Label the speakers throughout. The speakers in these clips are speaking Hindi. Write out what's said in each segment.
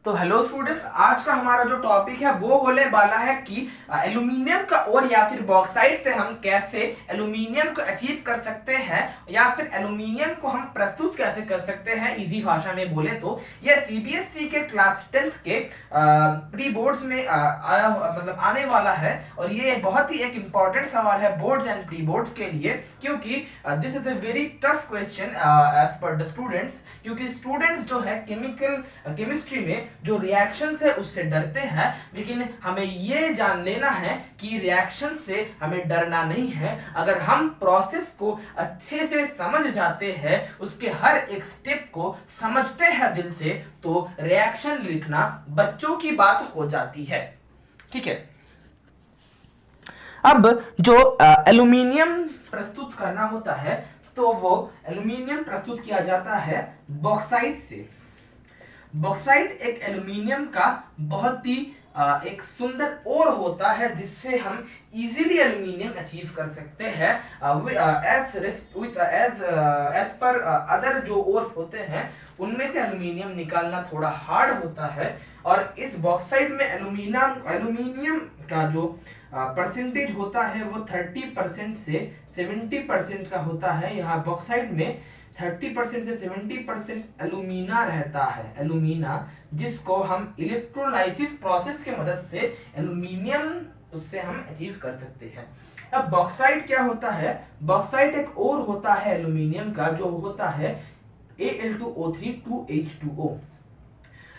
Speaker 1: तो हेलो स्टूडेंट्स, आज का हमारा जो टॉपिक है वो होने वाला है कि एल्यूमिनियम का और या फिर बॉक्साइट से हम कैसे एल्यूमिनियम को अचीव कर सकते हैं या फिर एल्यूमिनियम को हम प्रस्तुत कैसे कर सकते हैं इजी भाषा में बोले तो। ये सीबीएसई के क्लास 10th के प्री बोर्ड्स में मतलब आने वाला है और ये बहुत ही एक इम्पॉर्टेंट सवाल है बोर्ड्स एंड प्री बोर्ड्स के लिए, क्योंकि this is a very tough question as per the students. क्योंकि स्टूडेंट्स जो है केमिस्ट्री में जो रिएक्शन है उससे डरते हैं, लेकिन हमें ये जान लेना है कि रिएक्शन से हमें डरना नहीं है। अगर हम प्रोसेस को अच्छे से समझ जाते हैं, उसके हर एक स्टेप को समझते हैं दिल से, तो रिएक्शन लिखना बच्चों की बात हो जाती है। ठीक है, अब जो एल्यूमिनियम प्रस्तुत करना होता है तो वो एल्यूमिनियम प्रस्तुत किया जाता है बॉक्साइट से। बॉक्साइट एक एल्यूमिनियम का बहुत ही एक सुंदर ओर होता है जिससे हम इजीली एल्यूमिनियम अचीव कर सकते हैं। एज पर अदर जो ओर्स होते हैं उनमें से एल्यूमिनियम निकालना थोड़ा हार्ड होता है, और इस बॉक्साइट में एल्यूमिनियम का जो परसेंटेज होता है वो 30% से 70% का होता है। यहाँ बॉक्साइट में 30% से 70% एल्यूमिना रहता है, एल्यूमिना, जिसको हम इलेक्ट्रोलाइसिस प्रोसेस के मदद से एल्यूमिनियम उससे हम अचीव कर सकते हैं। अब बॉक्साइट क्या होता है? बॉक्साइट एक और होता है एल्यूमिनियम का, जो होता है Al2O3 2H2O।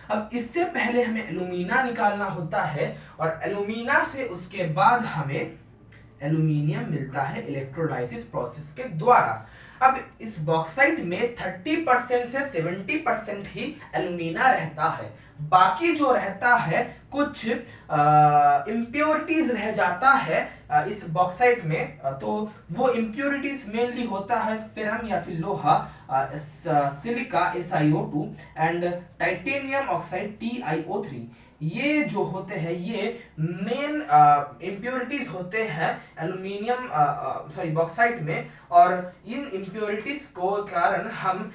Speaker 1: अब इससे पहले हमें एल्यूमिना निकालना होता है और एल्यूमिना से उसके बाद हमें एल्यूमिनियम मिलता है इलेक्ट्रोलाइसिस प्रोसेस के द्वारा। अब इस बॉक्साइट में 30% से 70% ही एल्यूमिना रहता है, बाकी जो रहता है कुछ इम्प्योरिटीज रह जाता है इस बॉक्साइट में। तो वो इम्प्योरिटीज मेनली होता है फेरम या फिर लोहा, silica SiO2 and titanium oxide TiO3। ये जो होते हैं ये मेन इम्प्योरिटीज होते हैं एल्यूमिनियम बॉक्साइट में, और इन इम्प्योरिटीज को कारण हम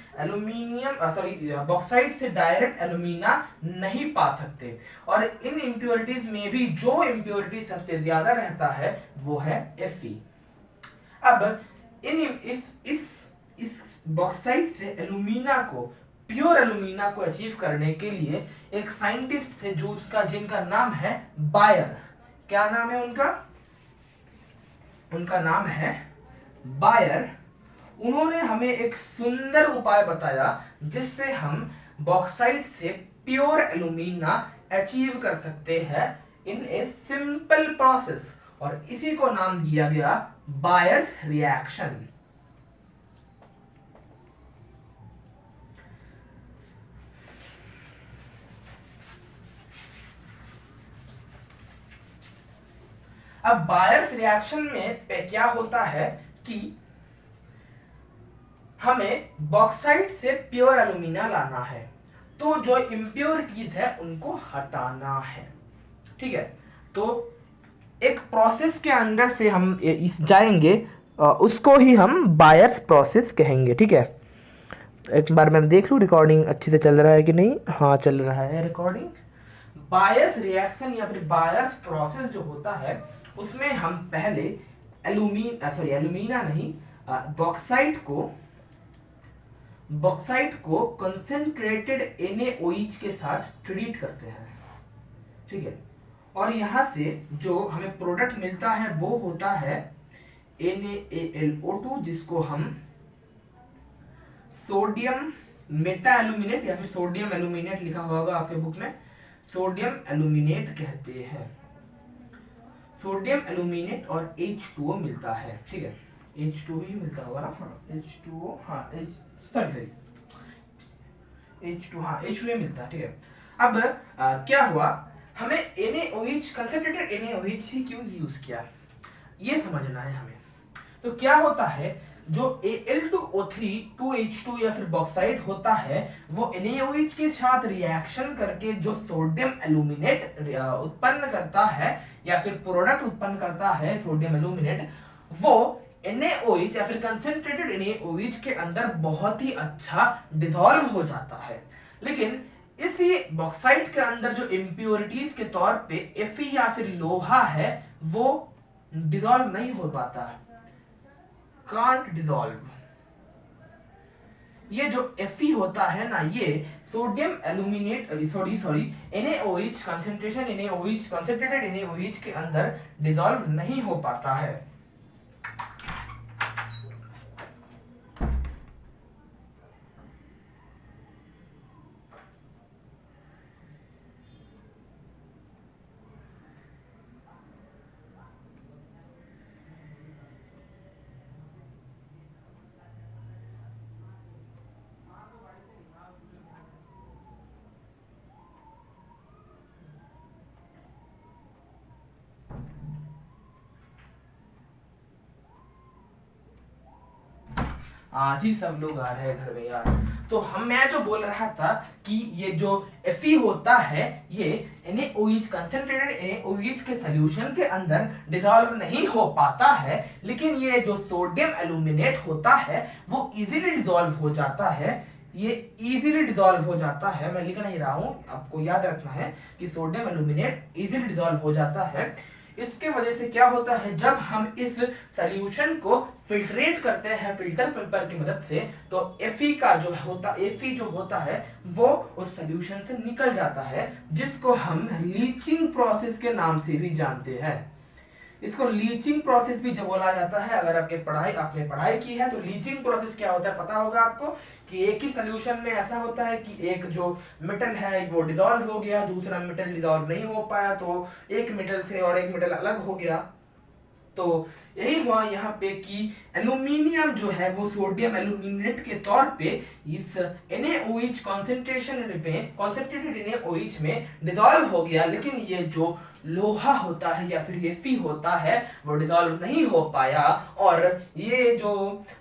Speaker 1: बॉक्साइट से डायरेक्ट एल्यूमिना नहीं पा सकते। और इन इम्प्योरिटीज में भी जो इम्प्योरिटी सबसे ज्यादा रहता है वो है Fe। अब इस बॉक्साइट से एल्यूमिना को, प्योर एल्यूमिना को अचीव करने के लिए एक साइंटिस्ट से जिनका नाम है बायर। क्या नाम है उनका? उनका नाम है बायर। उन्होंने हमें एक सुंदर उपाय बताया जिससे हम बॉक्साइट से प्योर एल्यूमिना अचीव कर सकते हैं इन ए सिंपल प्रोसेस, और इसी को नाम दिया गया बायर्स रिएक्शन। अब बायर्स रिएक्शन में क्या होता है कि हमें बॉक्साइट से प्योर एल्यूमिना लाना है, तो जो इम्प्योरिटीज है उनको हटाना है। ठीक है, तो एक प्रोसेस के अंदर से हम इस जाएंगे, उसको ही हम बायर्स प्रोसेस कहेंगे। ठीक है, एक बार मैं देख लूं रिकॉर्डिंग अच्छे से चल रहा है कि नहीं। हाँ, चल रहा है रिकॉर्डिंग। बायर्स रिएक्शन या फिर बायर्स प्रोसेस जो होता है उसमें हम पहले एल्यूमिना नहीं, बॉक्साइट को कंसेंट्रेटेड NaOH के साथ ट्रीट करते हैं। ठीक है, और यहां से जो हमें प्रोडक्ट मिलता है वो होता है NaAlO2, जिसको हम सोडियम मेटा एल्यूमिनेट या फिर सोडियम एल्यूमिनेट लिखा होगा आपके बुक में, सोडियम एल्यूमिनेट कहते हैं। सोडियम एल्यूमिनेट और H2O मिलता है। ठीक है, H2O ही मिलता होगा ना। हाँ, H2O, हाँ H2O मिलता है। ठीक है, अब क्या हुआ, हमें NaOH, कंसेंट्रेटेड NaOH ही क्यों यूज किया ये समझना है हमें। तो क्या होता है, जो Al2O3 2H2 या फिर बॉक्साइट होता है वो NaOH के साथ रिएक्शन करके जो सोडियम एल्यूमिनेट उत्पन्न करता है या फिर प्रोडक्ट उत्पन्न करता है सोडियम एल्यूमिनेट, वो NaOH या फिर कंसेंट्रेटेड NaOH के अंदर बहुत ही अच्छा डिसॉल्व हो जाता है। लेकिन इसी बॉक्साइट के अंदर जो इम्प्योरिटीज के तौर पे Fe या फिर लोहा है वो डिसॉल्व नहीं हो पाता, कांट डिसॉल्व। ये जो Fe होता है ना, ये sodium aluminate sorry NaOH concentration NaOH concentrated NaOH के अंदर डिसॉल्व नहीं हो पाता है। आज ही सब लोग आ रहे हैं घर में यार। तो मैं जो बोल रहा था कि ये जो Fe होता है ये NaOH कंसंट्रेटेड NaOH के सॉल्यूशन के अंदर डिसॉल्व नहीं हो पाता है, लेकिन ये जो सोडियम एल्यूमिनेट होता है वो इजीली डिसॉल्व हो जाता है। ये इजीली डिसॉल्व हो जाता है, मैं लिख नहीं रहा हूं, आपको याद रखना है कि सोडियम एल्यूमिनेट इजीली डिसॉल्व हो जाता है। इसके वजह से क्या होता है, जब हम इस सॉल्यूशन को फिल्ट्रेट करते हैं फिल्टर पेपर की मदद से, तो Fe जो होता है वो उस सॉल्यूशन से निकल जाता है, जिसको हम लीचिंग प्रोसेस के नाम से भी जानते हैं। इसको लीचिंग प्रोसेस भी जब बोला जाता है। अगर आपने पढ़ाई की है तो लीचिंग प्रोसेस क्या होता है पता होगा आपको, कि एक ही सॉल्यूशन में ऐसा होता है कि एक जो मेटल है वो डिसॉल्व हो गया, दूसरा मेटल डिसॉल्व नहीं हो पाया, तो एक मेटल से और एक मेटल अलग हो गया। तो यही हुआ यहाँ पे कि एल्यूमिनियम जो है वो सोडियम एल्यूमिनेट के तौर पे इस NaOH कंसंट्रेटेड NaOH में डिसॉल्व हो गया, लेकिन ये जो लोहा होता है या फिर ये Fe होता है वो डिसॉल्व नहीं हो पाया। और ये जो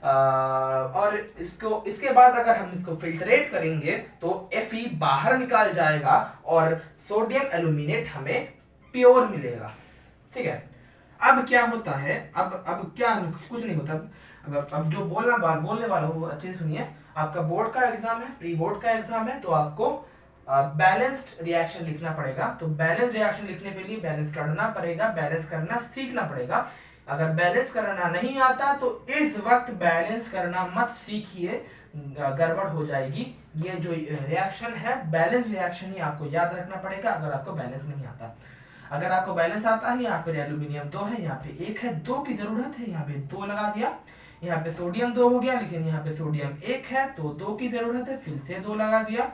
Speaker 1: और इसके बाद अगर हम इसको फिल्ट्रेट करेंगे तो Fe बाहर निकाल जाएगा और सोडियम एल्यूमिनेट हमें प्योर मिलेगा। ठीक है, अब क्या होता है, अब क्या कुछ नहीं होता। अब जो बोलने वाला हूँ वो अच्छे से सुनिए। आपका बोर्ड का एग्जाम है, प्री बोर्ड का एग्जाम है, तो आपको बैलेंस्ड रिएक्शन लिखना पड़ेगा। तो बैलेंस रिएक्शन लिखने के लिए बैलेंस करना पड़ेगा, बैलेंस करना सीखना पड़ेगा। अगर बैलेंस करना नहीं आता तो इस वक्त बैलेंस करना मत सीखिए, गड़बड़ हो जाएगी। ये जो रिएक्शन है बैलेंस रिएक्शन ही आपको याद रखना पड़ेगा अगर आपको बैलेंस नहीं आता। अगर आपको बैलेंस आता है, यहाँ पे एल्यूमिनियम 2 है, यहाँ पे 1 है, 2 की जरूरत है, यहाँ पे 2 लगा दिया। यहाँ पे सोडियम 2 हो गया, लेकिन यहाँ पे सोडियम 1 है तो 2 की जरूरत है, फिर से 2 लगा दिया।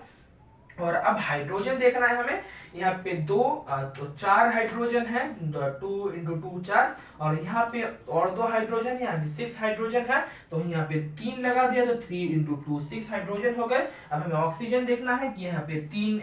Speaker 1: और अब हाइड्रोजन देखना है हमें, यहाँ पे 2 तो 4 हाइड्रोजन है, 2 × 2 4, और यहाँ पे और 2 हाइड्रोजन, यहाँ पे 6 हाइड्रोजन है, तो यहाँ पे 3 लगा दिया, तो 3 × 2 6 हाइड्रोजन हो गए। अब हमें ऑक्सीजन देखना है कि यहाँ पे 3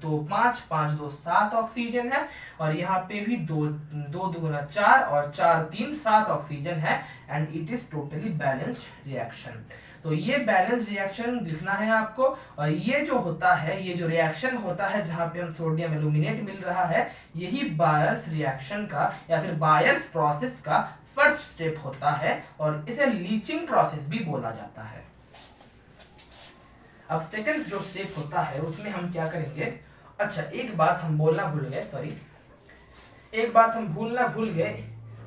Speaker 1: तो 5 5 2 7 ऑक्सीजन है, और यहाँ पे भी 2 2 2 4 और 4 3 7 ऑक्सीजन है, and it is totally balanced reaction. तो ये बैलेंस रिएक्शन लिखना है आपको। और ये जो होता है, ये जो रिएक्शन होता है जहां पे हम सोडियम एल्यूमिनेट मिल रहा है, यही बायर्स रिएक्शन का या फिर बायर्स प्रोसेस का फर्स्ट स्टेप होता है, और इसे लीचिंग प्रोसेस भी बोला जाता है। अब सेकंड जो स्टेप होता है उसमें हम क्या करेंगे, अच्छा एक बात हम बोलना भूल गए, भूल गए,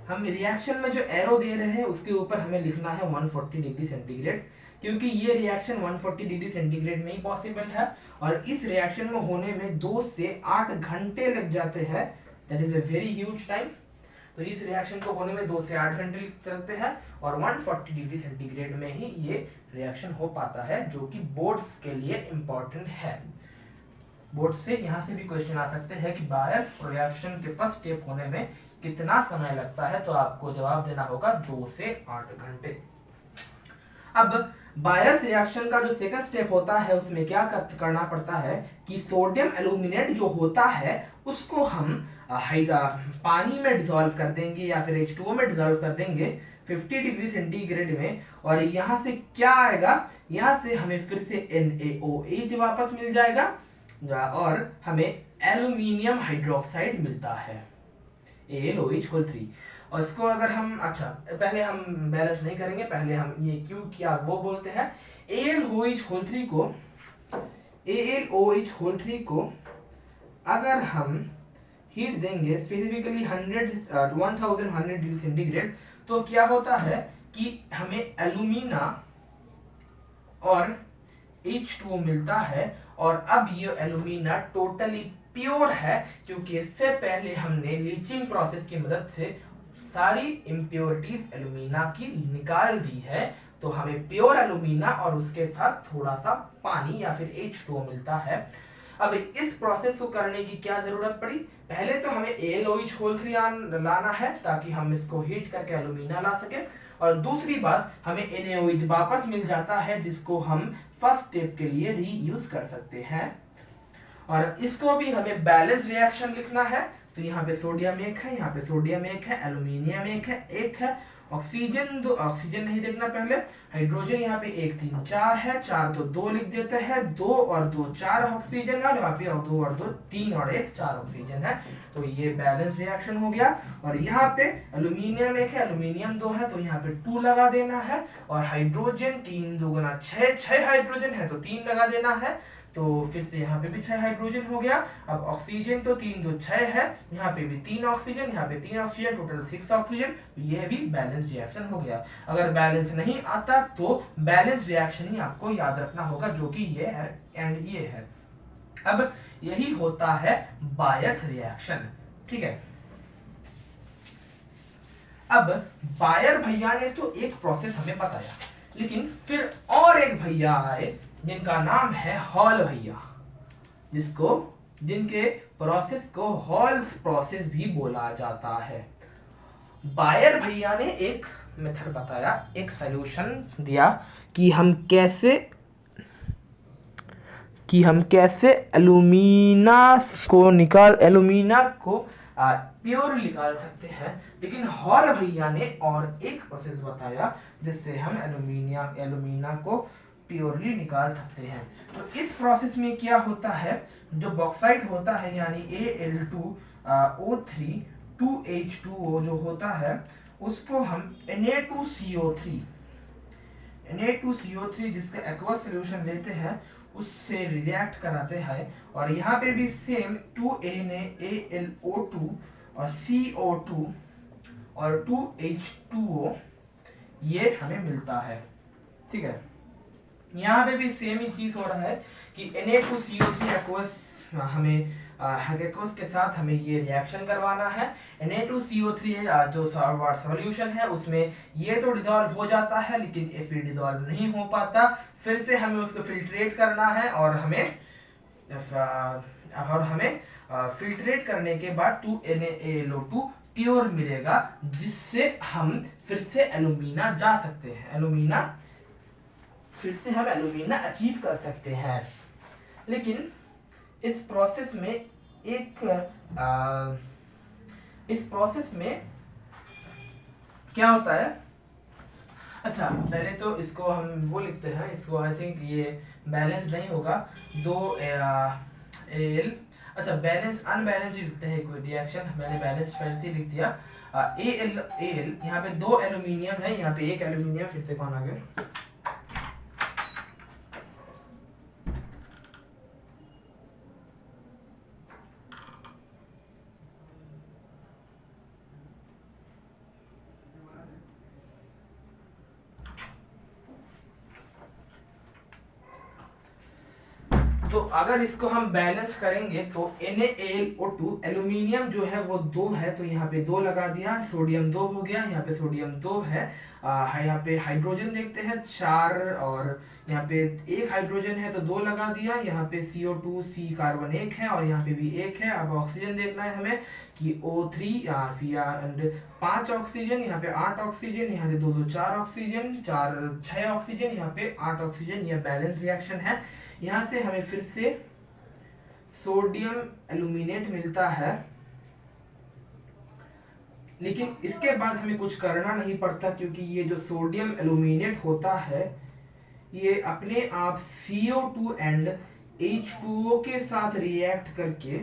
Speaker 1: हम रिएक्शन में जो एरो दे रहे हैं उसके ऊपर हमें लिखना है 140 डिग्री सेंटीग्रेड, क्योंकि ये रिएक्शन 140 डिग्री सेंटीग्रेड में ही पॉसिबल है, और इस रिएक्शन में होने में 2 से 8 घंटे लग जाते हैं। That is a very huge time. तो इस रिएक्शन को होने में 2 से 8 घंटे चलते हैं, और 140 डिग्री सेंटीग्रेड में ही ये रिएक्शन हो पाता है, जो कि बोर्ड्स के लिए इंपॉर्टेंट है। बोर्ड से यहाँ से भी क्वेश्चन आ सकते हैं कि बायर्स रिएक्शन के फर्स्ट स्टेप होने में कितना समय लगता है, तो आपको जवाब देना होगा 2 से 8 घंटे। अब बायर्स रिएक्शन का जो सेकंड स्टेप होता है उसमें क्या करना पड़ता है कि सोडियम एल्यूमिनेट जो होता है उसको हम पानी में डिसॉल्व कर देंगे या फिर H2O में डिसॉल्व कर देंगे 50 डिग्री सेंटीग्रेड में, और यहाँ से क्या आएगा, यहाँ से हमें फिर से NaOH वापस मिल जाएगा, और हमें एल्यूमिनियम हाइड्रोक्साइड मिलता है AlOH3। और इसको अगर हम पहले हम बैलेंस नहीं करेंगे, पहले हम ये क्यों किया वो बोलते हैं। AlOH3 को AlOH3 को अगर हम हीट देंगे स्पेसिफिकली 1100 डिग्री सेंटीग्रेड, तो क्या होता है कि हमें एल्यूमिना और H2O मिलता है। और अब ये एल्यूमिना टोटली प्योर है, क्योंकि इससे पहले हमने लीचिंग प्रोसेस की मदद से सारी इम्प्योरिटीज एल्यूमिना की निकाल दी है। तो हमें प्योर एल्यूमिना और उसके साथ थोड़ा सा पानी या फिर H2O मिलता है। अब इस प्रोसेस को करने की क्या जरूरत पड़ी? पहले तो हमें AlOH3 लाना है ताकि हम इसको हीट करके एल्यूमिना ला सके, और दूसरी बात हमें NaOH वापस मिल जाता है जिसको हम फर्स्ट स्टेप के लिए रीयूज कर सकते हैं। और इसको भी हमें बैलेंस रिएक्शन लिखना है। तो यहाँ पे सोडियम एक है, यहाँ पे सोडियम एक है, एल्यूमिनियम एक है, ऑक्सीजन दो, ऑक्सीजन नहीं देखना पहले, हाइड्रोजन यहाँ पे 1 3 4 है, 4 तो 2 लिख देते हैं, 2 और 2 4 ऑक्सीजन है, और यहाँ पे 2 और 2 3 और 1 4 ऑक्सीजन है। तो ये बैलेंस रिएक्शन हो गया। और यहाँ पे एल्यूमिनियम एक है, एल्यूमिनियम 2 है, तो यहाँ पे 2 लगा देना है। और हाइड्रोजन 3 2 6 हाइड्रोजन है तो 3 लगा देना है। तो फिर से यहाँ पे भी 6 हाइड्रोजन हो गया। अब ऑक्सीजन तो 3 2 6 है, यहाँ पे भी 3 ऑक्सीजन, यहाँ पे 3 ऑक्सीजन, टोटल 6 ऑक्सीजन। ये भी बैलेंस रिएक्शन हो गया। अगर बैलेंस नहीं आता तो बैलेंस रिएक्शन ही आपको याद रखना होगा, जो कि ये है एंड ये है। अब यही होता है बायर्स रिएक्शन। ठीक है, अब बायर भैया ने तो एक प्रोसेस हमें बताया, लेकिन फिर और एक भैया आए जिनका नाम है हॉल भैया, जिनके प्रोसेस को हॉल्स प्रोसेस भी बोला जाता है। बायर भैया ने एक मेथड बताया, एक सॉल्यूशन दिया कि हम कैसे एल्यूमिना को प्योर निकाल सकते हैं। लेकिन हॉल भैया ने और एक प्रोसेस बताया जिससे हम एल्यूमिना को प्योरली निकाल सकते हैं। तो इस प्रोसेस में क्या होता है, जो बॉक्साइट होता है यानी Al2O3 2H2O जो होता है, उसको हम Na2CO3 जिसका एक्वस सॉल्यूशन लेते हैं उससे रिएक्ट कराते हैं। और यहाँ पे भी सेम 2NaAlO2 और CO2 और 2H2O ये हमें मिलता है। ठीक है, यहाँ पे भी सेम ही चीज हो रहा है कि Na2CO3 एक्वस हमें एक्वस के साथ हमें ये रिएक्शन करवाना है। Na2CO3 जो सॉल्यूशन है उसमें ये तो डिसॉल्व हो जाता है, लेकिन फिर डिसॉल्व नहीं हो पाता। फिर से हमें उसको फिल्ट्रेट करना है और हमें फिल्ट्रेट करने के बाद 2NaAlO2 प्योर मिलेगा, जिससे हम फिर से एल्यूमिना जा सकते हैं, फिर से हम एल्यूमिना अचीव कर सकते हैं। लेकिन इस प्रोसेस में क्या होता है? अच्छा, पहले तो इसको हम वो लिखते हैं, इसको आई थिंक ये बैलेंस नहीं होगा, 2 एल, अच्छा बैलेंस अनबैलेंस लिखते हैं कोई रिएक्शन, मैंने बैलेंस फैंसी लिख दिया। एल यहाँ पे 2 एल्यूमिनियम है, यहाँ पे 1 एल्यूमिनियम, फिर से कौन आ गया? तो अगर इसको हम बैलेंस करेंगे तो NaAlO2 एल्यूमिनियम जो है वो 2 है, तो यहाँ पे 2 लगा दिया, सोडियम 2 हो गया, यहाँ पे सोडियम 2 है, यहाँ पे हाइड्रोजन देखते हैं 4, और यहाँ पे 1 हाइड्रोजन है तो 2 लगा दिया, यहाँ पे CO2 C कार्बन 1 है और यहाँ पे भी 1 है। अब ऑक्सीजन देखना है हमें कि O3 एंड 5 ऑक्सीजन, यहाँ पे 8 ऑक्सीजन, यहाँ से 2 2 4 ऑक्सीजन, 4 6 ऑक्सीजन, यहाँ पे 8 ऑक्सीजन। यह बैलेंस रिएक्शन है। यहाँ से हमें फिर से सोडियम एल्यूमिनेट मिलता है, लेकिन इसके बाद हमें कुछ करना नहीं पड़ता, क्योंकि ये जो सोडियम एल्यूमिनेट होता है ये अपने आप CO2 एंड H2O के साथ रिएक्ट करके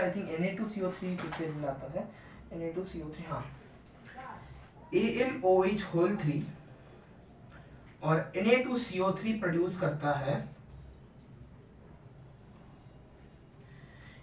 Speaker 1: आई थिंक Na2CO3 किससे मिलाता है, Na2CO3 हाँ AlOH3 और Na2CO3 प्रोड्यूस करता है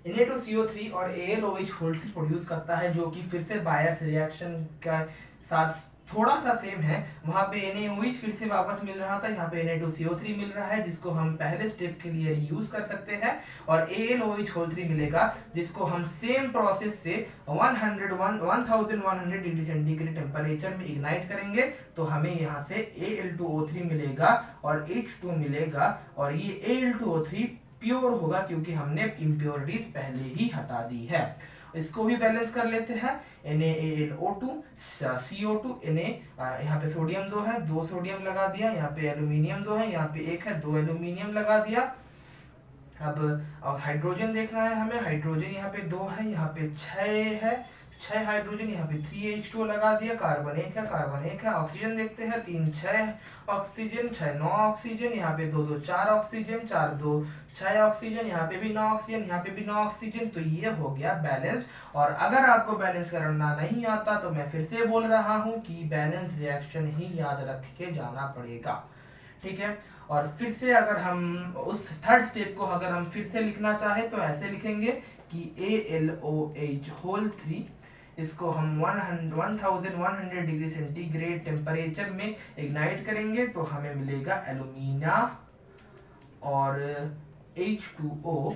Speaker 1: Na2CO3 और AlOH प्रोड्यूस करता है, जो कि फिर से बायस रिएक्शन का साथ थोड़ा सा सेम है। वहां पे NaOH फिर से वापस मिल रहा था, यहाँ पे Na2CO3 मिल रहा है, जिसको हम पहले स्टेप के लिए रीयूज कर सकते हैं, और AlOH मिलेगा, जिसको हम सेम प्रोसेस से 1100 डिग्री सेंटीग्रेड टेम्परेचर में इग्नाइट करेंगे, तो हमें यहाँ से Al2O3 मिलेगा और H2 मिलेगा, और ये Al2O3 प्योर होगा क्योंकि हमने इम्प्योरिटीज पहले ही हटा दी है। इसको भी बैलेंस कर लेते हैं। NaAlO2 CO2 Na, यहाँ पे सोडियम 2 है, 2 सोडियम लगा दिया, यहाँ पे एल्यूमिनियम 2 है, यहाँ पे 1 है, 2 एल्यूमिनियम लगा दिया। अब हाइड्रोजन देखना है हमें, हाइड्रोजन यहाँ पे 2 है, यहाँ पे 6 है, 6 हाइड्रोजन, यहाँ पे 3H2 लगा दिया, कार्बन 1 है, कार्बन 1 है। ऑक्सीजन देखते हैं, 3 6 ऑक्सीजन, 6 9 ऑक्सीजन, यहाँ पे 2 2 4 ऑक्सीजन, 4 2 6 ऑक्सीजन, यहाँ पे भी 9 ऑक्सीजन, यहाँ पे भी 9 ऑक्सीजन। तो ये हो गया बैलेंस। और अगर आपको बैलेंस करना नहीं आता तो मैं फिर से बोल रहा हूँ कि बैलेंस रिएक्शन ही याद रख के जाना पड़ेगा, ठीक है। और फिर से अगर हम उस थर्ड स्टेप को अगर हम फिर से लिखना चाहे तो ऐसे लिखेंगे कि AlOH3, इसको हम 1100 डिग्री सेंटीग्रेड टेम्परेचर में इग्नाइट करेंगे, तो हमें मिलेगा एल्यूमिना और H2O,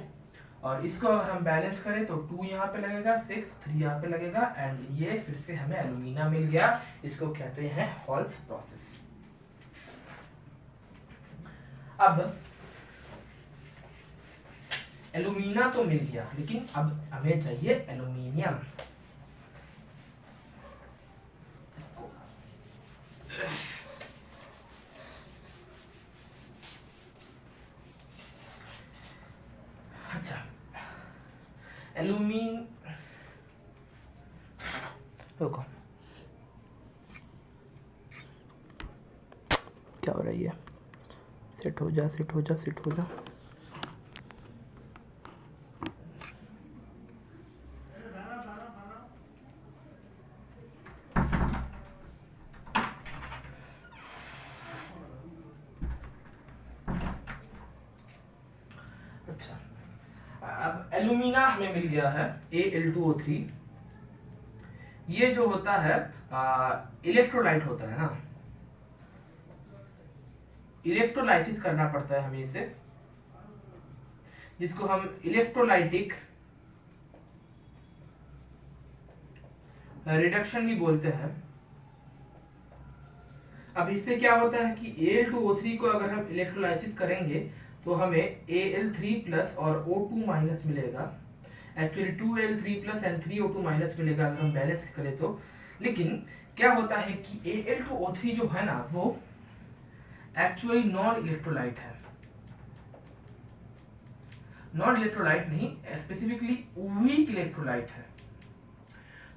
Speaker 1: और इसको अगर हम बैलेंस करें तो 2 यहाँ पे लगेगा, 6 3 यहाँ पे लगेगा, एंड ये फिर से हमें एल्यूमिना मिल गया। इसको कहते हैं हॉल्स प्रोसेस। अब एल्यूमिना तो मिल गया, लेकिन अब हमें चाहिए एल्यूमिनियम। अच्छा, एल्यूमिन रुको, क्या हो रही है? सेट हो जा, सेट हो जा, सेट हो जा। अच्छा, अब एल्यूमिना हमें मिल गया है, Al2O3। ये जो होता है इलेक्ट्रोलाइट होता है ना, इलेक्ट्रोलाइसिस करना पड़ता है हमें इसे, जिसको हम इलेक्ट्रोलाइटिक रिडक्शन भी बोलते हैं। अब इससे क्या होता है कि Al2O3 को अगर हम इलेक्ट्रोलाइसिस करेंगे तो हमें Al3 प्लस और O2 माइनस मिलेगा, actually 2Al3 plus and 3O2 minus मिलेगा अगर हम बैलेंस करें तो। लेकिन क्या होता है कि Al2O3 जो है ना, वो एक्चुअली नॉन इलेक्ट्रोलाइट है, नॉन इलेक्ट्रोलाइट नहीं, स्पेसिफिकली वीक इलेक्ट्रोलाइट है।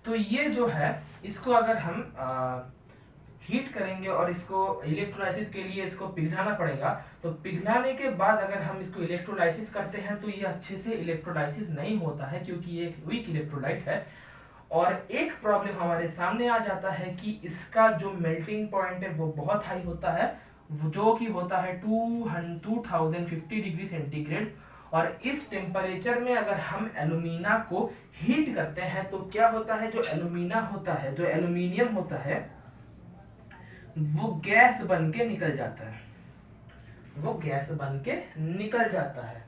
Speaker 1: तो ये जो है, इसको अगर हम हीट करेंगे और इसको इलेक्ट्रोलाइसिस के लिए इसको पिघलाना पड़ेगा, तो पिघलाने के बाद अगर हम इसको इलेक्ट्रोलाइसिस करते हैं तो ये अच्छे से इलेक्ट्रोलाइसिस नहीं होता है, क्योंकि ये एक वीक इलेक्ट्रोलाइट है। और एक प्रॉब्लम हमारे सामने आ जाता है कि इसका जो मेल्टिंग पॉइंट है वो बहुत हाई होता है, जो कि होता है 2050 डिग्री सेंटीग्रेड। और इस टेम्परेचर में अगर हम एल्यूमिना को हीट करते हैं तो क्या होता है, जो एल्यूमिना होता है, जो एल्यूमिनियम होता है, वो गैस बन के निकल जाता है, वो गैस बन के निकल जाता है।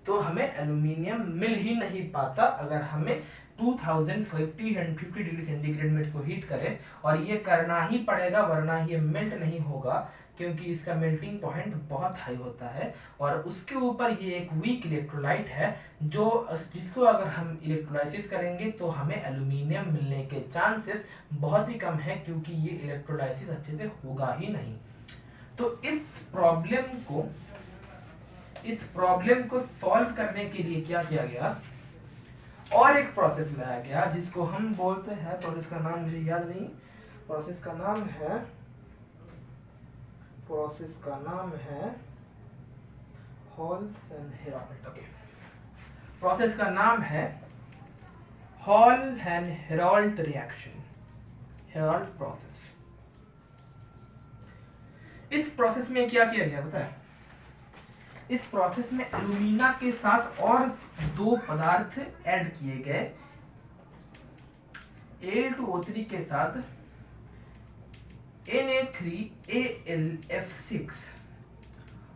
Speaker 1: तो हमें एल्यूमिनियम मिल ही नहीं पाता अगर हमें 2050 डिग्री सेंटीग्रेड में इसको हीट करें, और ये करना ही पड़ेगा वरना ये मेल्ट नहीं होगा, क्योंकि इसका मेल्टिंग पॉइंट बहुत हाई होता है। और उसके ऊपर ये एक वीक इलेक्ट्रोलाइट है, जो जिसको अगर हम इलेक्ट्रोलाइसिस करेंगे तो हमें एल्यूमिनियम मिलने के चांसेस बहुत ही कम है, क्योंकि ये इलेक्ट्रोलाइसिस अच्छे से होगा ही नहीं। तो इस प्रॉब्लम को सॉल्व करने के लिए क्या किया गया, और एक प्रोसेस लाया गया जिसको हम बोलते हैं, प्रोसेस का नाम मुझे याद नहीं, प्रोसेस का नाम है halls and Herald. Okay, process का नाम है hall and Herald reaction, Herald process. इस प्रोसेस में क्या किया गया पता है? इस प्रोसेस में एल्यूमिना के साथ और दो पदार्थ ऐड किए गए, Al2O3 के साथ Na3AlF6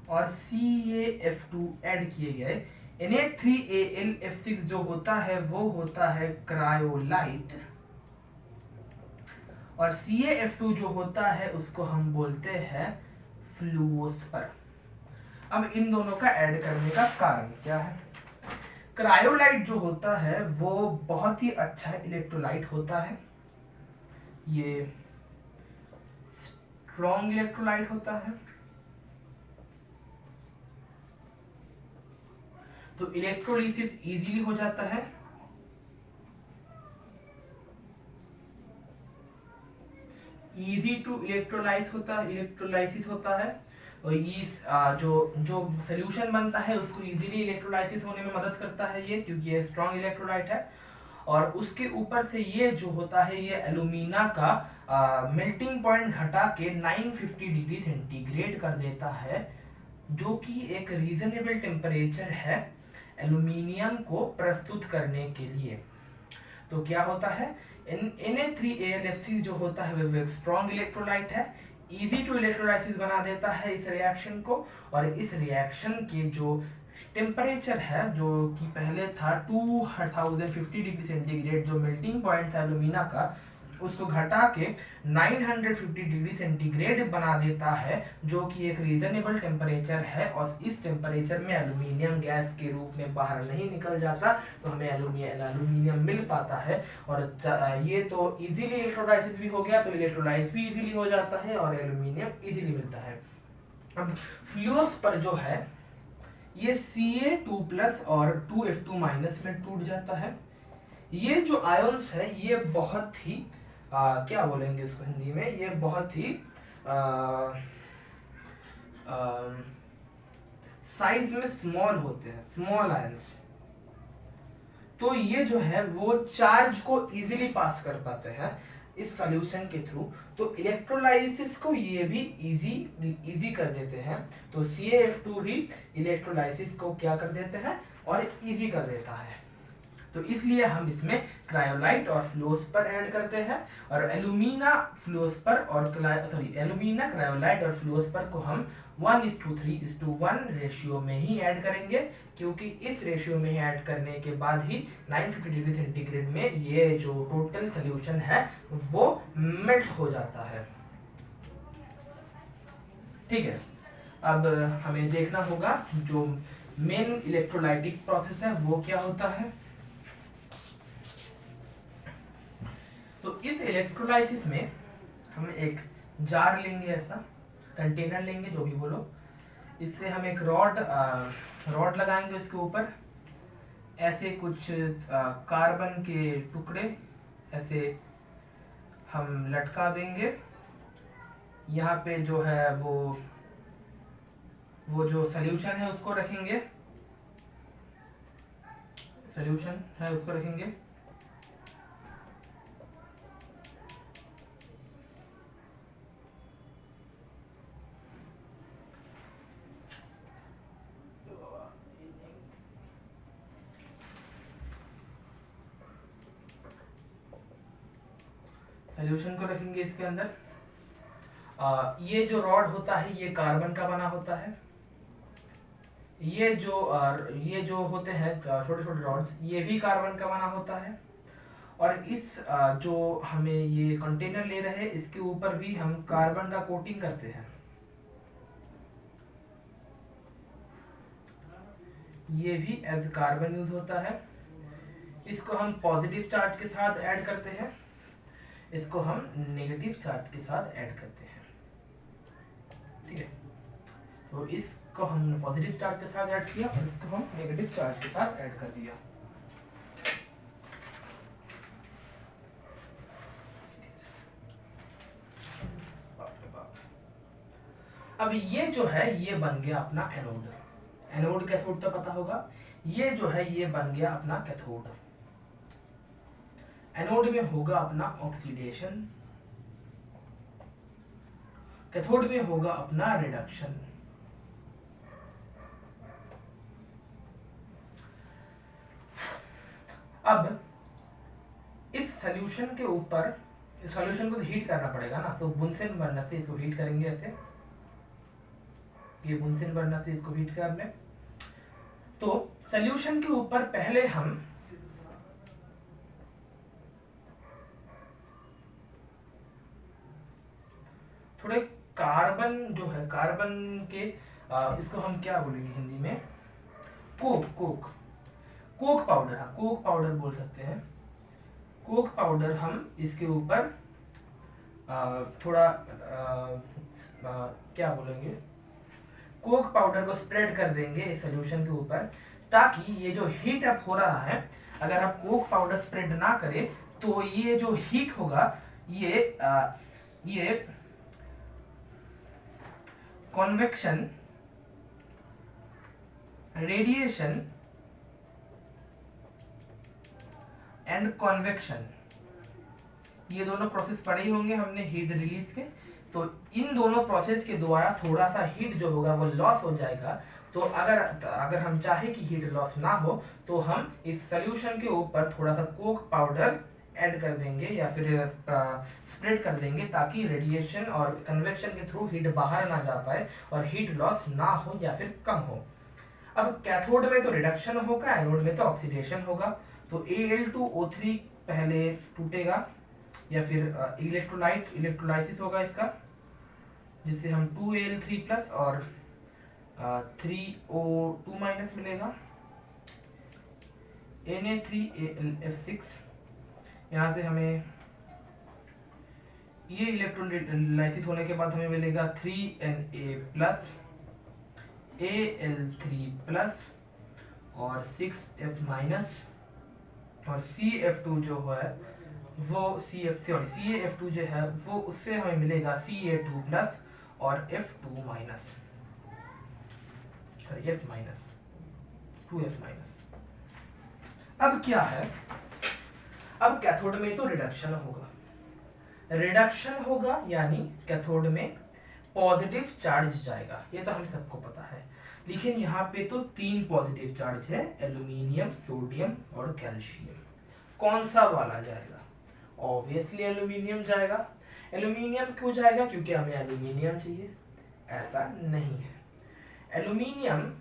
Speaker 1: और CaF2 ऐड किए गए। Na3AlF6 जो होता है वो होता है क्रायोलाइट, और CaF2 जो होता है उसको हम बोलते हैं फ्लूओस्पर। अब इन दोनों का ऐड करने का कारण क्या है? क्रायोलाइट जो होता है वो बहुत ही अच्छा इलेक्ट्रोलाइट होता है, ये स्ट्रॉन्ग इलेक्ट्रोलाइट होता है, तो इलेक्ट्रोलिसिस इजीली हो जाता है, इजी टू इलेक्ट्रोलाइसिस होता है, और इस जो सोल्यूशन बनता है उसको इजीली इलेक्ट्रोलाइसिस होने में मदद करता है ये, क्योंकि ये स्ट्रॉन्ग इलेक्ट्रोलाइट है। और उसके ऊपर से ये जो होता है ये एल्यूमिना का मेल्टिंग पॉइंट घटा के 950 डिग्री सेंटीग्रेड कर देता है, जो कि एक रीजनेबल टेम्परेचर है एल्यूमिनियम को प्रस्तुत करने के लिए। तो क्या होता है, Na3AlF6 जो होता है वो एक स्ट्रॉन्ग इलेक्ट्रोलाइट है, इजी टू इलेक्ट्रोलाइसिस बना देता है इस रिएक्शन को, और इस रिएक्शन के जो टेम्परेचर है जो कि पहले था 2050 डिग्री सेंटीग्रेड, जो मेल्टिंग पॉइंट था एल्यूमिना का, उसको घटा के 950 डिग्री सेंटीग्रेड बना देता है, जो कि एक रीजनेबल टेम्परेचर है। और इस टेम्परेचर में एल्यूमिनियम गैस के रूप में बाहर नहीं निकल जाता, तो हमें एल्यूमिनियम मिल पाता है। और ये तो इजीली इलेक्ट्रोलाइसिस भी हो गया, तो इलेक्ट्रोलाइज भी इजीली हो जाता है और एल्यूमिनियम इजीली मिलता है। अब फ्लूओस पर जो है ये Ca2+ और 2F2- में टूट जाता है। ये जो आयंस है ये बहुत ही क्या बोलेंगे इसको हिंदी में, ये बहुत ही साइज में स्मॉल होते हैं, स्मॉल आयंस। तो ये जो है वो चार्ज को इजीली पास कर पाते हैं इस सॉल्यूशन के थ्रू, तो इलेक्ट्रोलाइसिस को ये भी इजी कर देते हैं। तो CaF2 भी इलेक्ट्रोलाइसिस को क्या कर देते हैं और इजी कर देता है। तो इसलिए हम इसमें क्रायोलाइट और फ्लूओस्पर ऐड करते हैं, और एल्यूमिना क्रायोलाइट और फ्लूओस्पर को हम 1:3:1 रेशियो में ही ऐड करेंगे, क्योंकि इस रेशियो में ही ऐड करने के बाद ही 950 डिग्री सेंटीग्रेड में ये जो टोटल सोल्यूशन है वो मेल्ट हो जाता है। ठीक है, अब हमें देखना होगा जो मेन इलेक्ट्रोलाइटिक प्रोसेस है वो क्या होता है। तो इस इलेक्ट्रोलाइसिस में हम एक जार लेंगे, ऐसा कंटेनर लेंगे, जो भी बोलो, इससे हम एक रॉड लगाएंगे उसके ऊपर, ऐसे कुछ कार्बन के टुकड़े ऐसे हम लटका देंगे। यहाँ पे जो है वो जो सॉल्यूशन है उसको रखेंगे, इसके अंदर। ये जो रॉड होता है ये कार्बन का बना होता है। ये जो होते हैं छोटे छोटे रॉड्स, ये भी कार्बन का बना होता है। और इस जो हमें ये कंटेनर ले रहे हैं इसके ऊपर भी हम कार्बन का कोटिंग करते हैं। ये भी एज कार्बन यूज होता है। इसको हम पॉजिटिव चार्ज के साथ ऐड करते हैं, इसको हम नेगेटिव चार्ज के साथ ऐड करते हैं। ठीक है, तो इसको हमने पॉजिटिव चार्ज के साथ ऐड किया और इसको हम नेगेटिव चार्ज के साथ ऐड कर दिया। अब ये जो है ये बन गया अपना एनोड कैथोड तो पता होगा। ये जो है ये बन गया अपना कैथोड। एनोड में होगा अपना ऑक्सीडेशन। कैथोड में होगा अपना रिडक्शन। अब इस सॉल्यूशन के ऊपर, इस सॉल्यूशन को तो हीट करना पड़ेगा ना, तो बुनसेन बर्नर से इसको हीट करेंगे ऐसे, ये बुनसेन बर्नर से इसको हीट कर लें। तो सॉल्यूशन के ऊपर पहले हम थोड़े कार्बन जो है, कार्बन के इसको हम क्या बोलेंगे हिंदी में, कोक पाउडर, हाँ कोक पाउडर बोल सकते हैं। कोक पाउडर हम इसके ऊपर थोड़ा क्या बोलेंगे, कोक पाउडर को स्प्रेड कर देंगे इस सोल्यूशन के ऊपर, ताकि ये जो हीट अप हो रहा है, अगर आप कोक पाउडर स्प्रेड ना करें तो ये जो हीट होगा ये कॉन्वेक्शन, रेडिएशन एंड कॉन्वेक्शन, ये दोनों प्रोसेस पढ़े ही होंगे हमने हीट रिलीज के। तो इन दोनों प्रोसेस के द्वारा थोड़ा सा हीट जो होगा वो लॉस हो जाएगा। तो अगर हम चाहे कि हीट लॉस ना हो तो हम इस सोल्यूशन के ऊपर थोड़ा सा कोक पाउडर ऐड कर देंगे या फिर स्प्रेड कर देंगे, ताकि रेडिएशन और कन्वेक्शन के थ्रू हीट बाहर ना जा पाए और हीट लॉस ना हो या फिर कम हो। अब कैथोड में तो रिडक्शन होगा, एनोड में तो ऑक्सीडेशन होगा। तो Al2O3 पहले टूटेगा या फिर इलेक्ट्रोलाइसिस होगा इसका, जिससे हम 2Al3 प्लस और 3O2 माइनस मिलेगा, Na3AlF6। यहाँ से हमें ये इलेक्ट्रोलाइसिस होने के बाद हमें मिलेगा 3Na प्लस, Al3 प्लस और 6F माइनस, और CF2 जो है वो CF2 जो है वो उससे हमें मिलेगा Ca2 प्लस और F2 minus, F minus 2F minus. अब क्या है, अब कैथोड में तो रिडक्शन होगा, यानी कैथोड में पॉजिटिव चार्ज जाएगा, ये तो हम सबको पता है। लेकिन यहाँ पे तो 3 पॉजिटिव चार्ज है, एल्यूमिनियम, सोडियम और कैल्शियम। कौन सा वाला जाएगा? ऑब्वियसली एल्यूमिनियम जाएगा। एल्यूमिनियम क्यों जाएगा? क्योंकि हमें एल्यूमिनियम चाहिए, ऐसा नहीं है। एल्यूमिनियम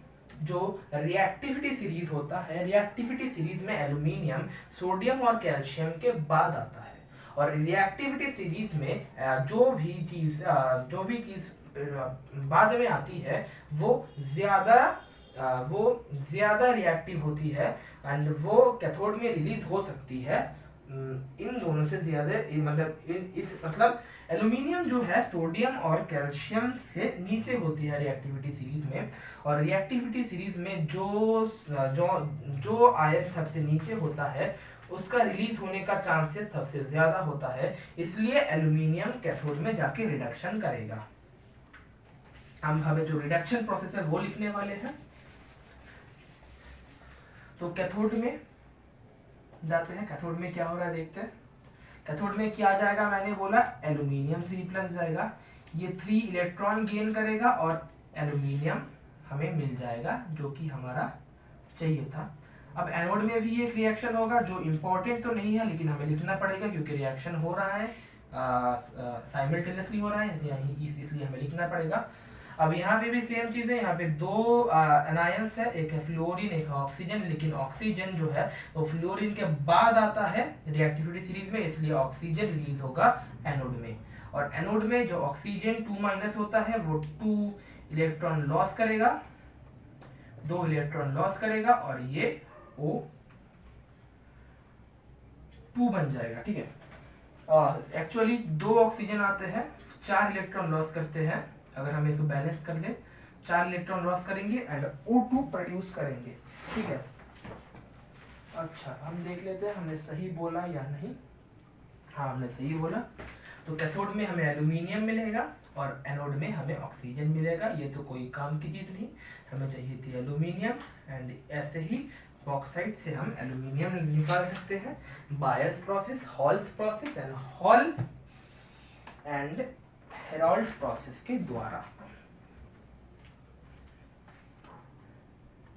Speaker 1: जो रिएक्टिविटी सीरीज होता है, रिएक्टिविटी सीरीज में एल्यूमिनियम सोडियम और कैल्शियम के बाद आता है, और रिएक्टिविटी सीरीज में जो भी चीज बाद में आती है वो ज्यादा रिएक्टिव होती है, एंड वो कैथोड में रिलीज हो सकती है इन दोनों से ज्यादा, मतलब एल्यूमिनियम जो है सोडियम और कैल्शियम से नीचे होती है रिएक्टिविटी सीरीज में, और रिएक्टिविटी सीरीज में जो आयन सबसे नीचे होता है उसका रिलीज होने का चांसेस सबसे ज्यादा होता है, इसलिए एल्यूमिनियम कैथोड में जाके रिडक्शन करेगा। हम हमें जो रिडक्शन प्रोसेस है वो लिखने वाले हैं। तो कैथोड में जाते हैं, कैथोड में क्या हो रहा है देखते हैं। कैथोड में क्या जाएगा, मैंने बोला एल्यूमिनियम 3 प्लस जाएगा, ये 3 इलेक्ट्रॉन गेन करेगा और एल्यूमिनियम हमें मिल जाएगा जो कि हमारा चाहिए था। अब एनोड में भी एक रिएक्शन होगा जो इम्पोर्टेंट तो नहीं है लेकिन हमें लिखना पड़ेगा क्योंकि रिएक्शन हो रहा है, साइमल्टेनियसली हो रहा है, इसलिए हमें लिखना पड़ेगा। अब यहाँ पे भी सेम चीज़ है, यहाँ पे 2 एनायंस है, एक है फ्लोरीन एक है ऑक्सीजन, लेकिन ऑक्सीजन जो है वो फ्लोरीन के बाद आता है रिएक्टिविटी सीरीज में, इसलिए ऑक्सीजन रिलीज होगा एनोड में। और एनोड में जो ऑक्सीजन 2 माइनस होता है वो 2 इलेक्ट्रॉन लॉस करेगा, 2 इलेक्ट्रॉन लॉस करेगा और ये O2 बन जाएगा। ठीक है, एक्चुअली 2 ऑक्सीजन आते हैं, 4 इलेक्ट्रॉन लॉस करते हैं। अगर हम इसको बैलेंस कर ले, 4 इलेक्ट्रॉन लॉस करेंगे एंड O2 प्रोड्यूस करेंगे। ठीक है, अच्छा हम देख लेते हैं हमने सही बोला या नहीं। हाँ हमने सही बोला। तो कैथोड में हमें एल्यूमिनियम मिलेगा और एनोड में हमें ऑक्सीजन मिलेगा। ये तो कोई काम की चीज़ नहीं, हमें चाहिए थी एल्यूमिनियम, एंड ऐसे ही बॉक्साइट से हम एल्यूमिनियम निकाल सकते हैं। Buyers process, halls process and hall and Herald process के द्वारा।